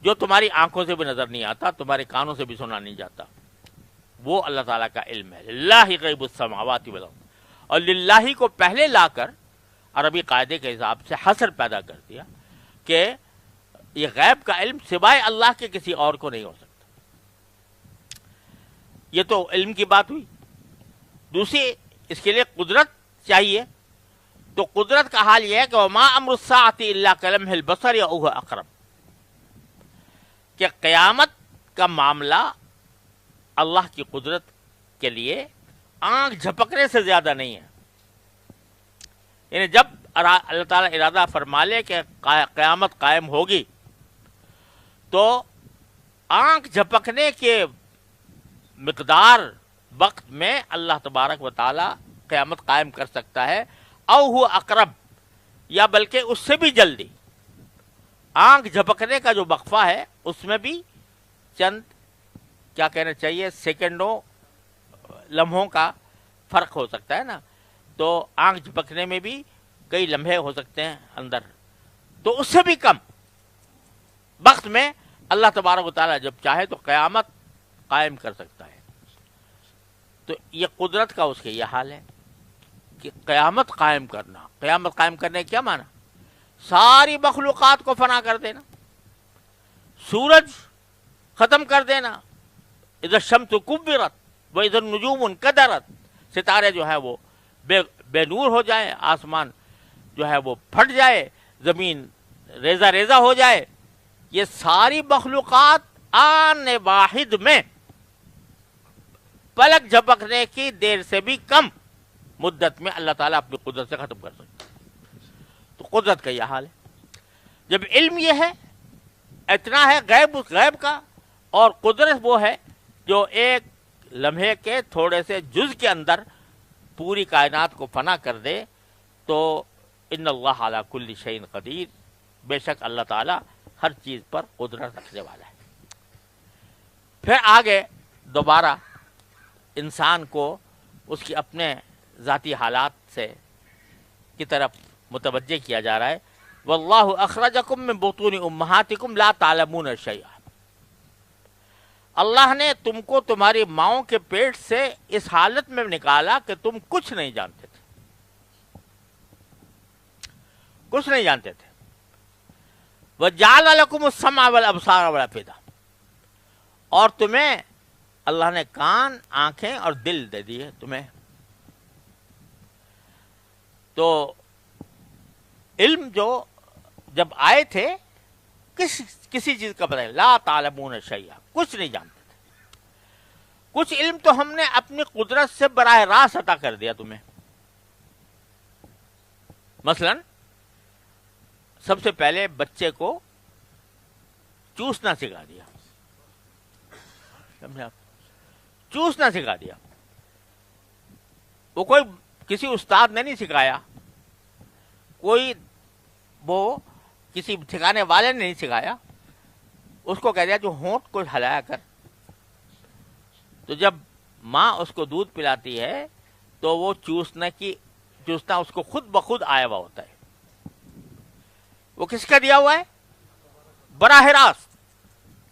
جو تمہاری آنکھوں سے بھی نظر نہیں آتا، تمہارے کانوں سے بھی سنا نہیں جاتا. وہ اللہ تعالیٰ کا علم ہے. للہ غیب السماوات والارض، اور للہ کو پہلے لا کر عربی قاعدے کے حساب سے حصر پیدا کر دیا کہ یہ غیب کا علم سوائے اللہ کے کسی اور کو نہیں ہو سکتا. یہ تو علم کی بات ہوئی. دوسری اس کے لیے قدرت چاہیے، تو قدرت کا حال یہ ہے کہ وما امر الساعۃ الا کلمح البصر او هو اقرب، کہ قیامت کا معاملہ اللہ کی قدرت کے لیے آنکھ جھپکنے سے زیادہ نہیں ہے. یعنی جب اللہ تعالیٰ ارادہ فرما لے کہ قیامت قائم ہوگی تو آنکھ جھپکنے کے مقدار وقت میں اللہ تبارک و تعالیٰ قیامت قائم کر سکتا ہے. او ہو اقرب، یا بلکہ اس سے بھی جلدی. آنکھ جھپکنے کا جو وقفہ ہے اس میں بھی چند کیا کہنا چاہیے سیکنڈوں لمحوں کا فرق ہو سکتا ہے نا، تو آنکھ جھپکنے میں بھی کئی لمحے ہو سکتے ہیں اندر، تو اس سے بھی کم وقت میں اللہ تبارک و تعالیٰ جب چاہے تو قیامت قائم کر سکتا ہے. تو یہ قدرت کا اس کے یہ حال ہے کہ قیامت قائم کرنا. قیامت قائم کرنے کیا معنی؟ ساری مخلوقات کو فنا کر دینا، سورج ختم کر دینا، اذا الشمس کورت واذا النجوم انکدرت، ستارے جو ہے وہ بے نور ہو جائے، آسمان جو ہے وہ پھٹ جائے، زمین ریزہ ریزہ ہو جائے. یہ ساری مخلوقات آن واحد میں پلک جھپکنے کی دیر سے بھی کم مدت میں اللہ تعالیٰ اپنی قدرت سے ختم کر سکتا ہے. تو قدرت کا یہ حال ہے. جب علم یہ ہے، اتنا ہے غیب کا، اور قدرت وہ ہے جو ایک لمحے کے تھوڑے سے جز کے اندر پوری کائنات کو فنا کر دے. تو ان اللہ علی کل شیء قدیر، بے شک اللہ تعالیٰ ہر چیز پر قدرت رکھنے والا ہے. پھر آگے دوبارہ انسان کو اس کی اپنے ذاتی حالات سے کی طرف متوجہ کیا جا رہا ہے. واللہ اخرجکم من بطون امہاتکم لا تعلمون شیئا، اللہ نے تم کو تمہاری ماؤں کے پیٹ سے اس حالت میں نکالا کہ تم کچھ نہیں جانتے تھے، کچھ نہیں جانتے تھے. وَجَعَلَ لَكُمُ السَّمْعَ وَالْأَبْصَارَ وَالْأَفْئِدَةَ، اور تمہیں اللہ نے کان، آنکھیں اور دل دے دیے تمہیں. تو علم جو جب آئے تھے کسی چیز کا پتہ نہیں، لا تعلمون شیئا، کچھ نہیں جانتے تھے. کچھ علم تو ہم نے اپنی قدرت سے براہ راست عطا کر دیا تمہیں. مثلا سب سے پہلے بچے کو چوسنا سکھا دیا، سمجھے آپ؟ چوسنا سکھا دیا. وہ کوئی کسی استاد نے نہیں سکھایا، کوئی وہ کسی سکھانے والے نے نہیں سکھایا. اس کو کہہ دیا جو ہونٹ کو ہلایا کر. تو جب ماں اس کو دودھ پلاتی ہے تو وہ چوسنا اس کو خود بخود آیا ہوا ہوتا ہے. وہ کس کا دیا ہوا ہے؟ براہ راست،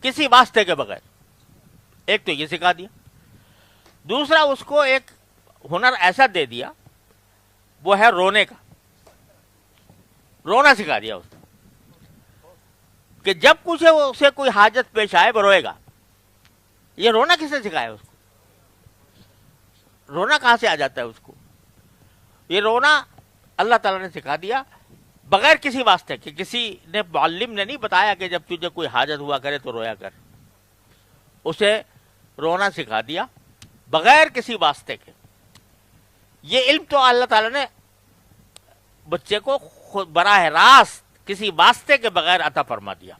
کسی واسطے کے بغیر. ایک تو یہ سکھا دیا. دوسرا اس کو ایک ہنر ایسا دے دیا، وہ ہے رونے کا. رونا سکھا دیا اس کو کہ جب کچھ اسے کوئی حاجت پیش آئے وہ روئے گا. یہ رونا کس نے سکھایا اس کو؟ رونا کہاں سے آ جاتا ہے اس کو؟ یہ رونا اللہ تعالیٰ نے سکھا دیا بغیر کسی واسطے کے. کسی نے معلم نے نہیں بتایا کہ جب تجھے کوئی حاجت ہوا کرے تو رویا کر. اسے رونا سکھا دیا بغیر کسی واسطے کے. یہ علم تو اللہ تعالیٰ نے بچے کو خود براہ راست کسی واسطے کے بغیر عطا فرما دیا.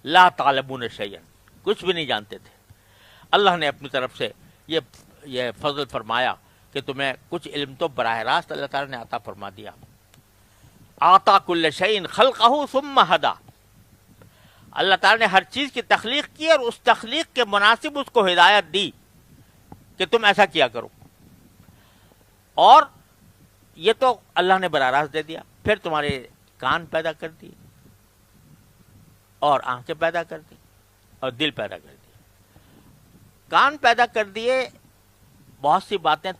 لا تعلمون شیئا، کچھ بھی نہیں جانتے تھے. اللہ نے اپنی طرف سے یہ فضل فرمایا کہ تمہیں کچھ علم تو براہ راست اللہ تعالیٰ نے عطا فرما دیا. آتا کل شیء خلقہ ثم ہدا، اللہ تعالیٰ نے ہر چیز کی تخلیق کی اور اس تخلیق کے مناسب اس کو ہدایت دی کہ تم ایسا کیا کرو. اور یہ تو اللہ نے براہ راست دے دیا. پھر تمہارے کان پیدا کر دیے اور آنکھیں پیدا کر دی اور دل پیدا کر دیا. کان پیدا کر دیے، بہت سی باتیں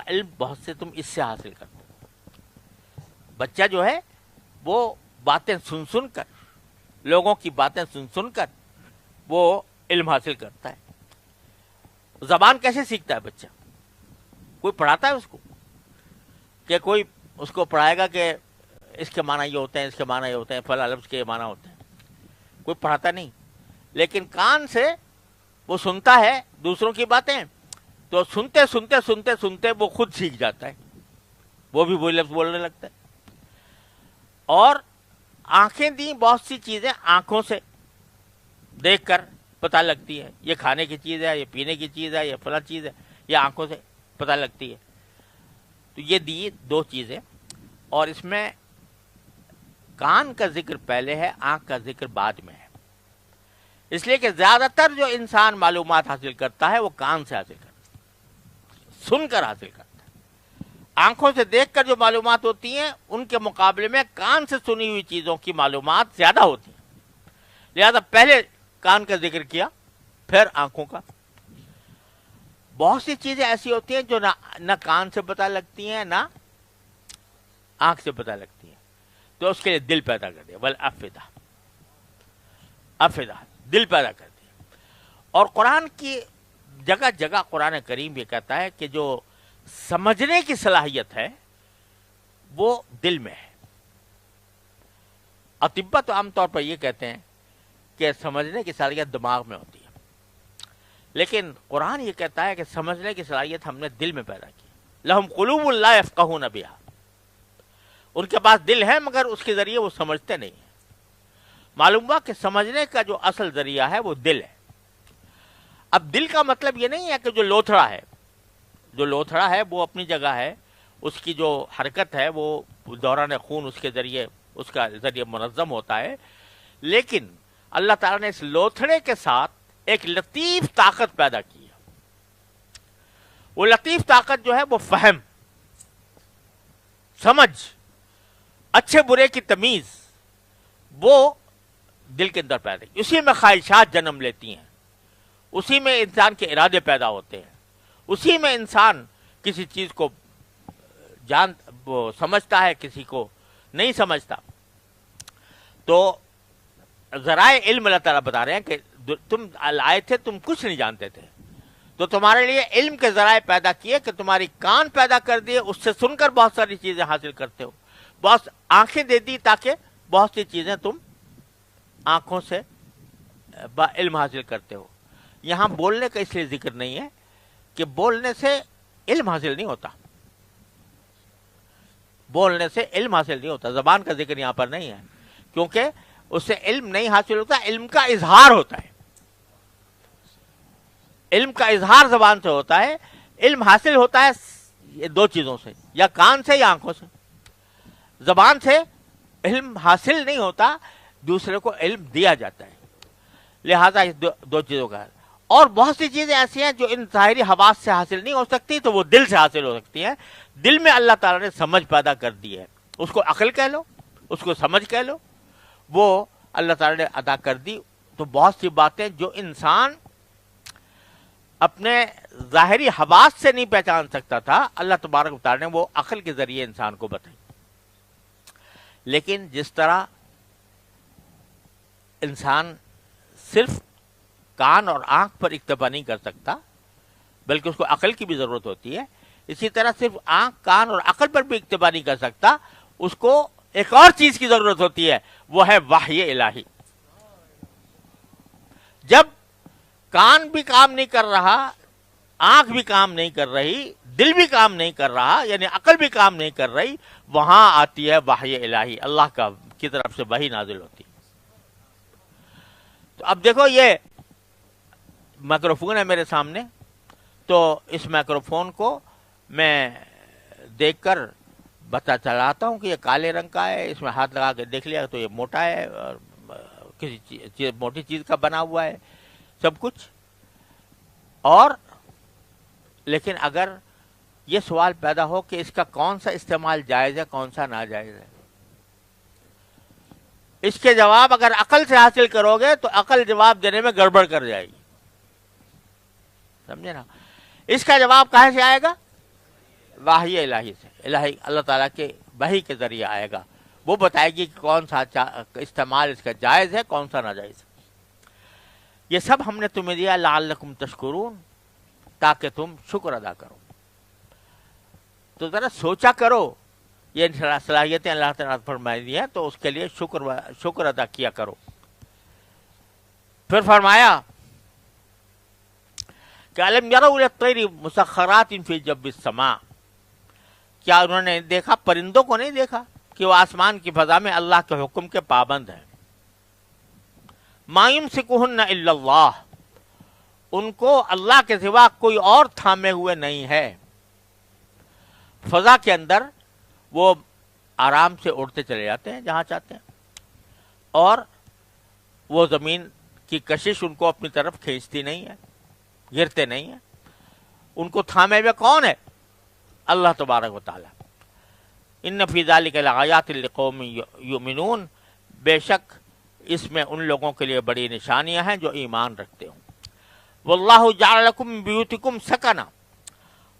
علم بہت سے تم اس سے حاصل کرتے ہو. بچہ جو ہے وہ باتیں سن کر، لوگوں کی باتیں سن کر وہ علم حاصل کرتا ہے. زبان کیسے سیکھتا ہے بچہ؟ کوئی پڑھاتا ہے اس کو؟ کہ کوئی اس کو پڑھائے گا کہ اس کے معنی یہ ہوتے ہیں، اس کے معنی یہ ہوتے ہیں، فلاں لفظ کے معنی ہوتے ہیں؟ کوئی پڑھاتا نہیں. لیکن کان سے وہ سنتا ہے دوسروں کی باتیں، تو سنتے وہ خود سیکھ جاتا ہے، وہ بھی وہی لفظ بولنے لگتا ہے. اور آنکھیں دی، بہت سی چیزیں آنکھوں سے دیکھ کر پتہ لگتی ہے. یہ کھانے کی چیز ہے، یہ پینے کی چیز ہے، یہ فلاں چیز ہے، یہ آنکھوں سے پتہ لگتی ہے. تو یہ دی دو چیزیں. اور اس میں کان کا ذکر پہلے ہے، آنکھ کا ذکر بعد میں ہے. اس لیے کہ زیادہ تر جو انسان معلومات حاصل کرتا ہے وہ کان سے حاصل کرتا ہے، سن کر حاصل کرتا ہے. آنکھوں سے دیکھ کر جو معلومات ہوتی ہیں ان کے مقابلے میں کان سے سنی ہوئی چیزوں کی معلومات زیادہ ہوتی ہیں. لہذا پہلے کان کا ذکر کیا، پھر آنکھوں کا. بہت سی چیزیں ایسی ہوتی ہیں جو نہ کان سے پتہ لگتی ہیں نہ آنکھ سے پتہ لگتی ہیں. تو اس کے لیے دل پیدا کر دیا. افیدہ دل پیدا کر دیا. اور قرآن کی جگہ جگہ قرآن کریم یہ کہتا ہے کہ جو سمجھنے کی صلاحیت ہے وہ دل میں ہے. اطباء تو عام طور پر یہ کہتے ہیں کہ سمجھنے کی صلاحیت دماغ میں ہوتی ہے، لیکن قرآن یہ کہتا ہے کہ سمجھنے کی صلاحیت ہم نے دل میں پیدا کی. لہم قلوب لا یفقہون بہا، ان کے پاس دل ہے مگر اس کے ذریعے وہ سمجھتے نہیں ہیں. معلوم ہوا کہ سمجھنے کا جو اصل ذریعہ ہے وہ دل ہے. اب دل کا مطلب یہ نہیں ہے کہ جو لوتھڑا ہے وہ اپنی جگہ ہے، اس کی جو حرکت ہے وہ دوران خون اس کے ذریعے اس کا ذریعہ منظم ہوتا ہے. لیکن اللہ تعالیٰ نے اس لوتھڑے کے ساتھ ایک لطیف طاقت پیدا کی ہے. وہ لطیف طاقت جو ہے وہ فہم، سمجھ، اچھے برے کی تمیز، وہ دل کے اندر پیدا کی، اسی میں خواہشات جنم لیتی ہیں، اسی میں انسان کے ارادے پیدا ہوتے ہیں، اسی میں انسان کسی چیز کو وہ سمجھتا ہے، کسی کو نہیں سمجھتا۔ تو ذرائع علم اللہ تعالیٰ بتا رہے ہیں کہ تم آئے تھے، تم کچھ نہیں جانتے تھے، تو تمہارے لیے علم کے ذرائع پیدا کیے کہ تمہاری کان پیدا کر دیے، اس سے سن کر بہت ساری چیزیں حاصل کرتے ہو، بہت آنکھیں دے دی تاکہ بہت سی چیزیں تم آنکھوں سے علم حاصل کرتے ہو۔ یہاں بولنے کا اس لیے ذکر نہیں ہے کہ بولنے سے علم حاصل نہیں ہوتا، بولنے سے علم حاصل نہیں ہوتا، زبان کا ذکر یہاں پر نہیں ہے، کیونکہ اس سے علم نہیں حاصل ہوتا، علم کا اظہار ہوتا ہے، علم کا اظہار زبان سے ہوتا ہے۔ علم حاصل ہوتا ہے یہ دو چیزوں سے، یا کان سے یا آنکھوں سے۔ زبان سے علم حاصل نہیں ہوتا، دوسرے کو علم دیا جاتا ہے، لہذا اس دو چیزوں کا ہے۔ اور بہت سی چیزیں ایسی ہیں جو ان ظاہری حواس سے حاصل نہیں ہو سکتی، تو وہ دل سے حاصل ہو سکتی ہیں۔ دل میں اللہ تعالیٰ نے سمجھ پیدا کر دی ہے، اس کو عقل کہہ لو، اس کو سمجھ کہہ لو، وہ اللہ تعالیٰ نے عطا کر دی۔ تو بہت سی باتیں جو انسان اپنے ظاہری حواس سے نہیں پہچان سکتا تھا، اللہ تبارک و تعالیٰ نے وہ عقل کے ذریعے انسان کو بتائی۔ لیکن جس طرح انسان صرف کان اور آنکھ پر اکتفا نہیں کر سکتا، بلکہ اس کو عقل کی بھی ضرورت ہوتی ہے، اسی طرح صرف آنکھ، کان اور عقل پر بھی اکتفا نہیں کر سکتا، اس کو ایک اور چیز کی ضرورت ہوتی ہے، وہ ہے وحی الہی۔ جب کان بھی کام نہیں کر رہا، آنکھ بھی کام نہیں کر رہی، دل بھی کام نہیں کر رہا، یعنی عقل بھی کام نہیں کر رہی، وہاں آتی ہے وحی الہی، اللہ کی طرف سے وحی نازل ہوتی ہے۔ تو اب دیکھو یہ مائکروفون ہے میرے سامنے، تو اس مائکروفون کو میں دیکھ کر بتا چلاتا ہوں کہ یہ کالے رنگ کا ہے، اس میں ہاتھ لگا کے دیکھ لیا تو یہ موٹا ہے، اور کسی موٹی چیز کا بنا ہوا ہے سب کچھ۔ اور لیکن اگر یہ سوال پیدا ہو کہ اس کا کون سا استعمال جائز ہے، کون سا ناجائز ہے، اس کے جواب اگر عقل سے حاصل کرو گے تو عقل جواب دینے میں گڑبڑ کر جائے گی، سمجھے نا؟ اس کا جواب کہاں سے آئے گا؟ وحی الہی سے، الہی اللہ تعالیٰ کے وحی کے ذریعے آئے گا، وہ بتائے گی کہ کون سا استعمال اس کا جائز ہے، کون سا ناجائز ہے۔ یہ سب ہم نے تمہیں دیا لعلکم تشکرون، تاکہ تم شکر ادا کرو۔ تو ذرا سوچا کرو، یہ صلاحیتیں اللہ تعالیٰ نے فرمائی دی ہیں، تو اس کے لیے شکر ادا کیا کرو۔ پھر فرمایا کہ الم یروا الی الطیر مسخرات فی جوف السماء، کیا انہوں نے دیکھا، پرندوں کو نہیں دیکھا کہ وہ آسمان کی فضا میں اللہ کے حکم کے پابند ہیں۔ ما یمسکہن الا اللہ، ان کو اللہ کے سوا کوئی اور تھامے ہوئے نہیں ہے۔ فضا کے اندر وہ آرام سے اڑتے چلے جاتے ہیں جہاں چاہتے ہیں، اور وہ زمین کی کشش ان کو اپنی طرف کھینچتی نہیں ہے، گرتے نہیں ہیں۔ ان کو تھامے ہوئے کون ہے؟ اللہ تبارک و تعالی۔ ان فی ذلک لآیات لقوم یؤمنون، بے شک اس میں ان لوگوں کے لیے بڑی نشانیاں ہیں جو ایمان رکھتے ہوں۔ واللہ جعل لکم من بیوتکم سکنا،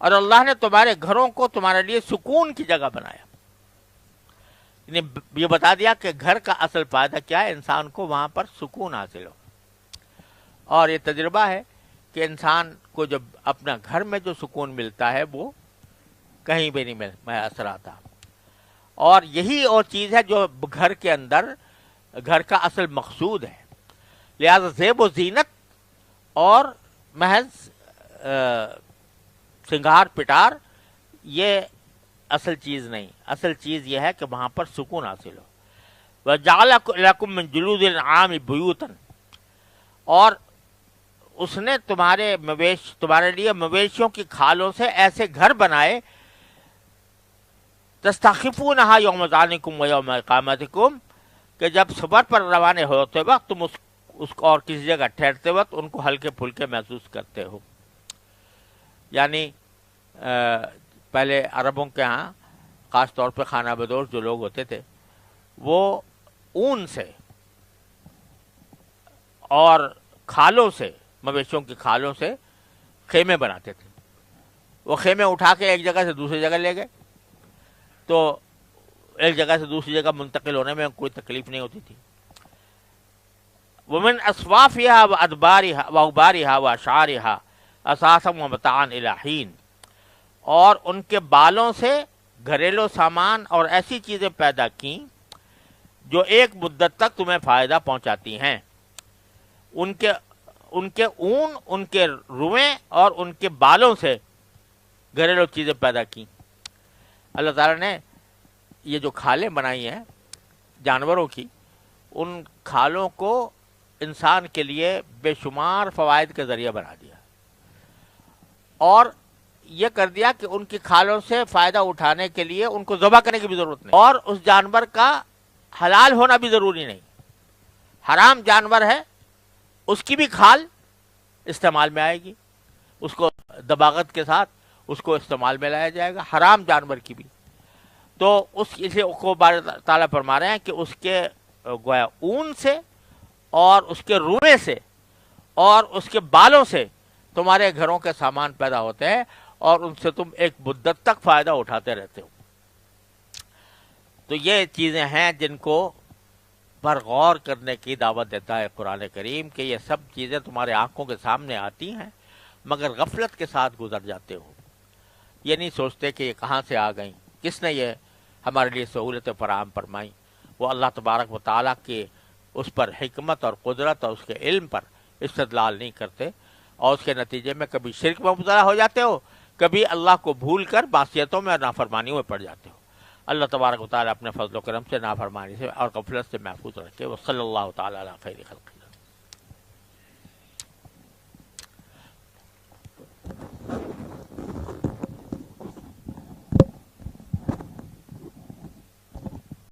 اور اللہ نے تمہارے گھروں کو تمہارے لیے سکون کی جگہ بنایا۔ یہ بتا دیا کہ گھر کا اصل فائدہ کیا ہے، انسان کو وہاں پر سکون حاصل ہو۔ اور یہ تجربہ ہے کہ انسان کو جب اپنا گھر میں جو سکون ملتا ہے وہ کہیں بھی نہیں میسر آتا۔ اور یہی اور چیز ہے جو گھر کے اندر گھر کا اصل مقصود ہے۔ لہذا زیب و زینت اور محض سنگار پٹار یہ اصل چیز نہیں، اصل چیز یہ ہے کہ وہاں پر سکون حاصل ہو۔ وَجَعَلَ لَكُم مِّن جُلُودِ الْأَنْعَامِ بُيُوتًا، اور اس نے تمہارے لیے مویشیوں کی کھالوں سے ایسے گھر بنائے، تستخفونها یوم ذانکم و یوم اقامتکم، کہ جب سفر پر روانے ہوتے وقت تم اس کو اور کسی جگہ ٹھہرتے وقت ان کو ہلکے پھلکے محسوس کرتے ہو۔ یعنی پہلے عربوں کے ہاں خاص طور پہ خانہ بدوش جو لوگ ہوتے تھے وہ اون سے اور کھالوں سے، مویشیوں کی کھالوں سے خیمے بناتے تھے. وہ خیمے اٹھا کے ایک جگہ سے دوسری جگہ لے گئے تو ایک جگہ سے دوسری جگہ منتقل ہونے میں کوئی تکلیف نہیں ہوتی تھی. ومن اصوافها وادبارها واغبارها واشعارها اساسا ومتاعا الى حین، اور ان کے بالوں سے گھریلو سامان اور ایسی چیزیں پیدا کیں جو ایک مدت تک تمہیں فائدہ پہنچاتی ہیں. ان کے اون، ان کے روئیں اور ان کے بالوں سے گھریلو چیزیں پیدا کی. اللہ تعالیٰ نے یہ جو کھالیں بنائی ہیں جانوروں کی، ان کھالوں کو انسان کے لیے بے شمار فوائد کا ذریعہ بنا دیا، اور یہ کر دیا کہ ان کی کھالوں سے فائدہ اٹھانے کے لیے ان کو ذبح کرنے کی بھی ضرورت نہیں، اور اس جانور کا حلال ہونا بھی ضروری نہیں. حرام جانور ہے، اس کی بھی کھال استعمال میں آئے گی، اس کو دباغت کے ساتھ اس کو استعمال میں لایا جائے گا، حرام جانور کی بھی. تو اسے کو بارے تعالیٰ فرما رہے ہیں کہ اس کے گویا اون سے اور اس کے روئیں سے اور اس کے بالوں سے تمہارے گھروں کے سامان پیدا ہوتے ہیں، اور ان سے تم ایک مدت تک فائدہ اٹھاتے رہتے ہو. تو یہ چیزیں ہیں جن کو پر غور کرنے کی دعوت دیتا ہے قرآن کریم، کہ یہ سب چیزیں تمہارے آنکھوں کے سامنے آتی ہیں مگر غفلت کے ساتھ گزر جاتے ہو. یہ نہیں سوچتے کہ یہ کہاں سے آ گئیں، کس نے یہ ہمارے لیے سہولتیں فراہم فرمائیں. وہ اللہ تبارک و تعالیٰ کے اس پر حکمت اور قدرت اور اس کے علم پر استدلال نہیں کرتے، اور اس کے نتیجے میں کبھی شرک میں مبتلا ہو جاتے ہو، کبھی اللہ کو بھول کر معصیتوں میں اور نافرمانیوں میں پڑ جاتے ہو. اللہ تبارک و تعالیٰ اپنے فضل و کرم سے نافرمانی سے اور غفلت سے محفوظ رکھے. وصلی اللہ تعالیٰ علی خیر خلقہ.